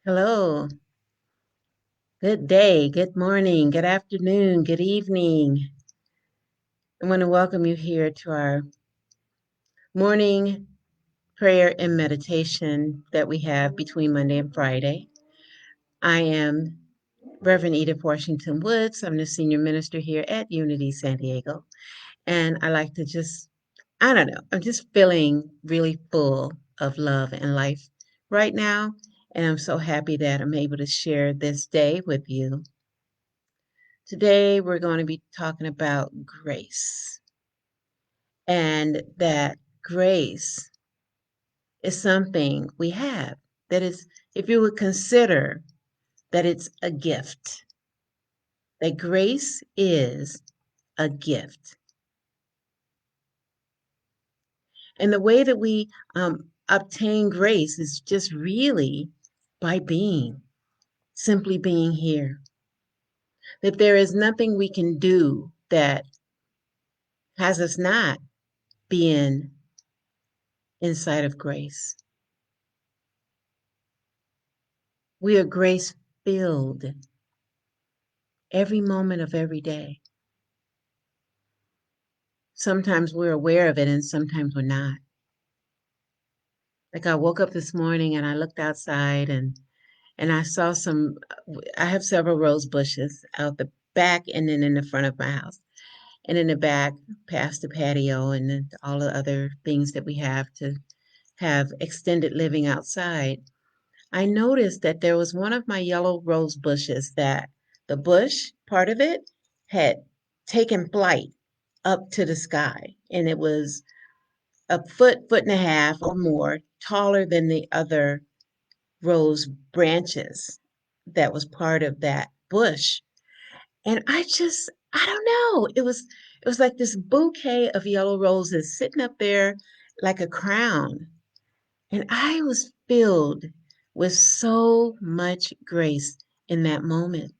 Hello, good day, good morning, good afternoon, good evening. I want to welcome you here to our morning prayer and meditation that we have between Monday and Friday. I am Reverend Edith Washington Woods. I'm the senior minister here at Unity San Diego. And I like to I don't know, I'm just feeling really full of love and life right now. And I'm so happy that I'm able to share this day with you. Today, we're going to be talking about grace, and that grace is something we have. That is, if you would consider that it's a gift, that grace is a gift. And the way that we obtain grace is just really by simply being here. That there is nothing we can do that has us not being inside of grace. We are grace filled every moment of every day. Sometimes we're aware of it and sometimes we're not. Like I woke up this morning and I looked outside and I saw I have several rose bushes out the back and then in the front of my house. And in the back, past the patio and then all the other things that we have to have extended living outside. I noticed that there was one of my yellow rose bushes that the bush part of it had taken flight up to the sky. And it was a foot and a half or more taller than the other rose branches that was part of that bush. And I don't know. It was like this bouquet of yellow roses sitting up there like a crown. And I was filled with so much grace in that moment.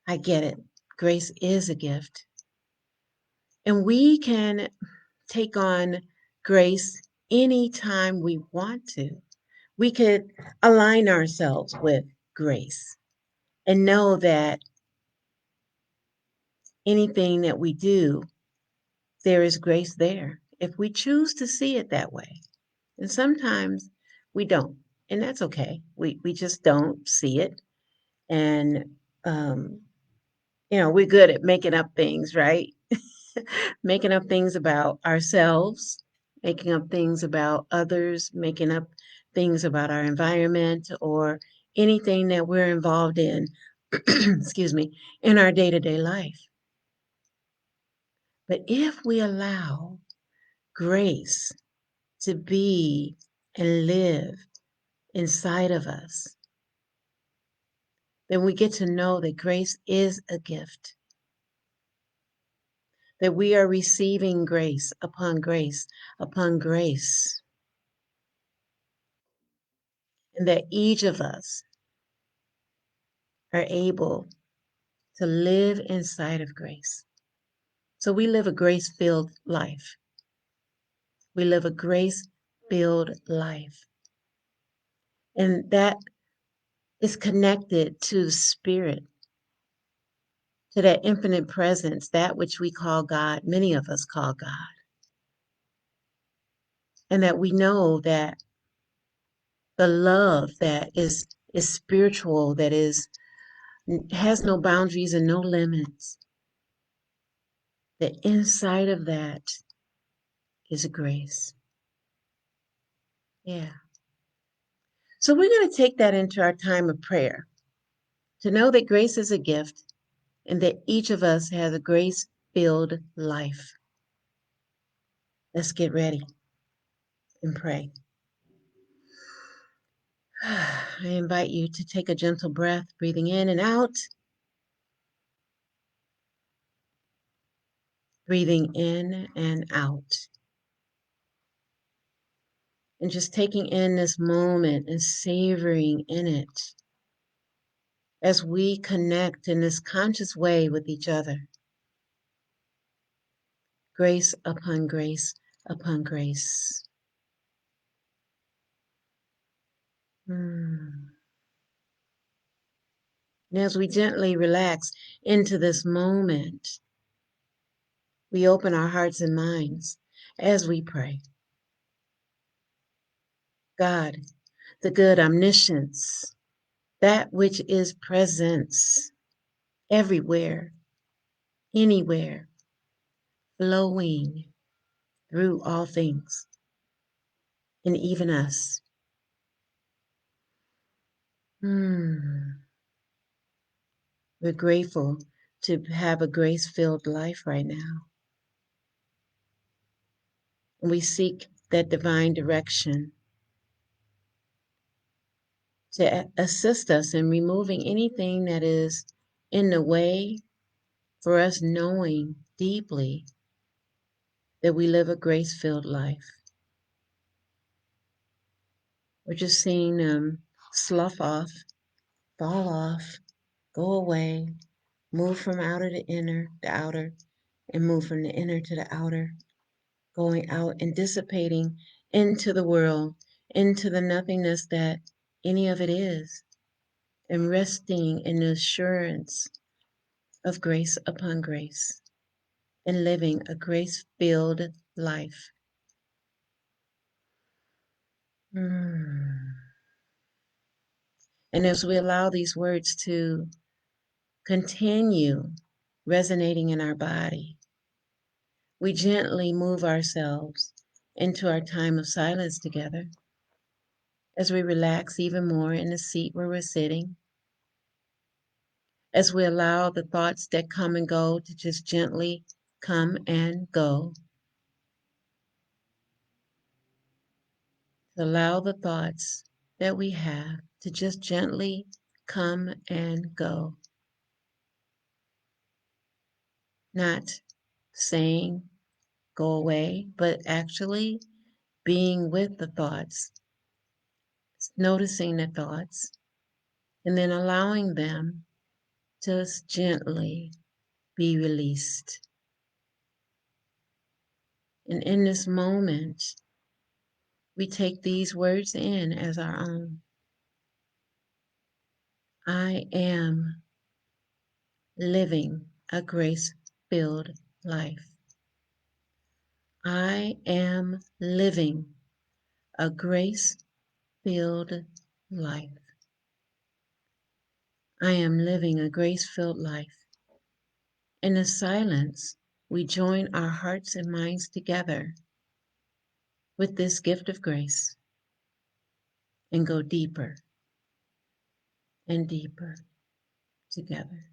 I get it. Grace is a gift. And we can take on grace anytime we want to. We could align ourselves with grace and know that anything that we do, there is grace there if we choose to see it that way. And sometimes we don't, and that's okay. We just don't see it. And, um, we're good at making up things, right? Making up things about ourselves, making up things about others, making up things about our environment or anything that we're involved in, excuse me, in our day to day life. But if we allow grace to be and live inside of us, then we get to know that grace is a gift, that we are receiving grace upon grace upon grace, and that each of us are able to live inside of grace. So we live a grace filled life. We live a grace filled life. And that is connected to the Spirit, to that infinite presence, that which we call God, many of us call God. And that we know that the love that is spiritual, that has no boundaries and no limits, that inside of that is a grace. Yeah. So we're going to take that into our time of prayer to know that grace is a gift and that each of us has a grace filled life. Let's get ready and pray. I invite you to take a gentle breath, breathing in and out, breathing in and out. And just taking in this moment and savoring in it as we connect in this conscious way with each other. Grace upon grace upon grace. And as we gently relax into this moment, we open our hearts and minds as we pray. God, the good omniscience, that which is presence everywhere, anywhere, flowing through all things, and even us. We're grateful to have a grace-filled life right now. And we seek that divine direction to assist us in removing anything that is in the way for us knowing deeply that we live a grace-filled life. We're just seeing them slough off, fall off, go away, move from outer to inner, the outer, and move from the inner to the outer, going out and dissipating into the world, into the nothingness that any of it is, and resting in the assurance of grace upon grace and living a grace-filled life. And as we allow these words to continue resonating in our body, we gently move ourselves into our time of silence together as we relax even more in the seat where we're sitting, as we allow the thoughts that come and go to just gently come and go, to allow the thoughts that we have to just gently come and go, not saying go away, but actually being with the thoughts, noticing the thoughts, and then allowing them to gently be released. And in this moment, we take these words in as our own. I am living a grace-filled life. I am living a grace-filled life. I am living a grace-filled life. In the silence, we join our hearts and minds together with this gift of grace and go deeper and deeper together.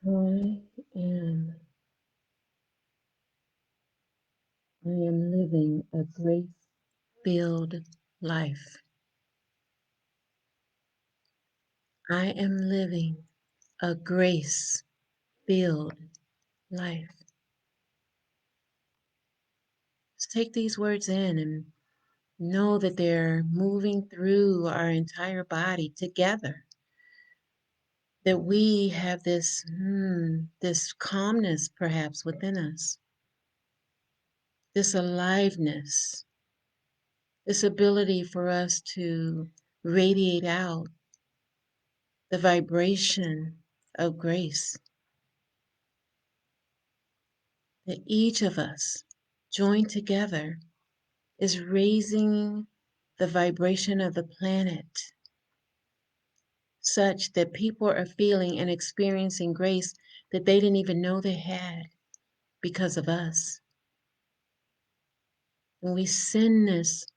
I am, I am living a grace-filled life. I am living a grace-filled life. Just take these words in and know that they're moving through our entire body together. That we have this calmness perhaps within us, this aliveness, this ability for us to radiate out the vibration of grace. That each of us joined together is raising the vibration of the planet such that people are feeling and experiencing grace that they didn't even know they had because of us. And we send this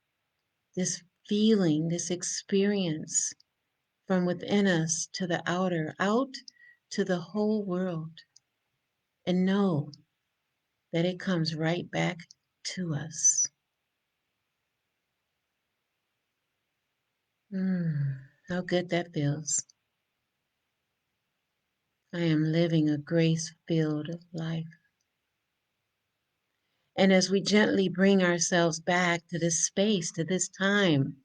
feeling, this experience from within us to the outer, out to the whole world, and know that it comes right back to us. How good that feels. I am living a grace-filled life. And as we gently bring ourselves back to this space, to this time,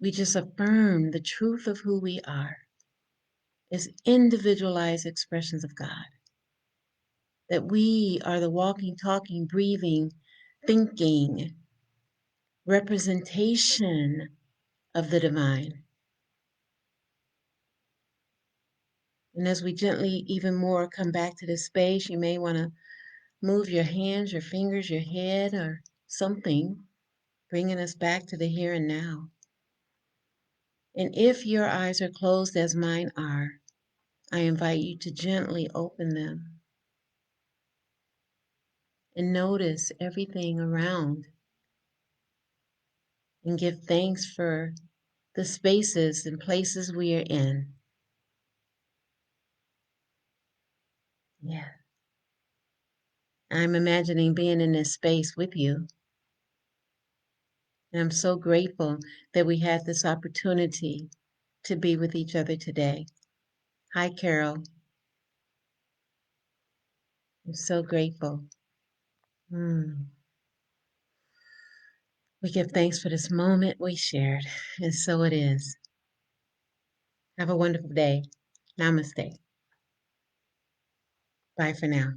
we just affirm the truth of who we are as individualized expressions of God. That we are the walking, talking, breathing, thinking representation of the divine. And as we gently even more come back to this space, you may want to move your hands, your fingers, your head, or something, bringing us back to the here and now. And if your eyes are closed as mine are, I invite you to gently open them and notice everything around and give thanks for the spaces and places we are in. Yeah. I'm imagining being in this space with you. And I'm so grateful that we had this opportunity to be with each other today. Hi, Carol. I'm so grateful. We give thanks for this moment we shared, and so it is. Have a wonderful day. Namaste. Bye for now.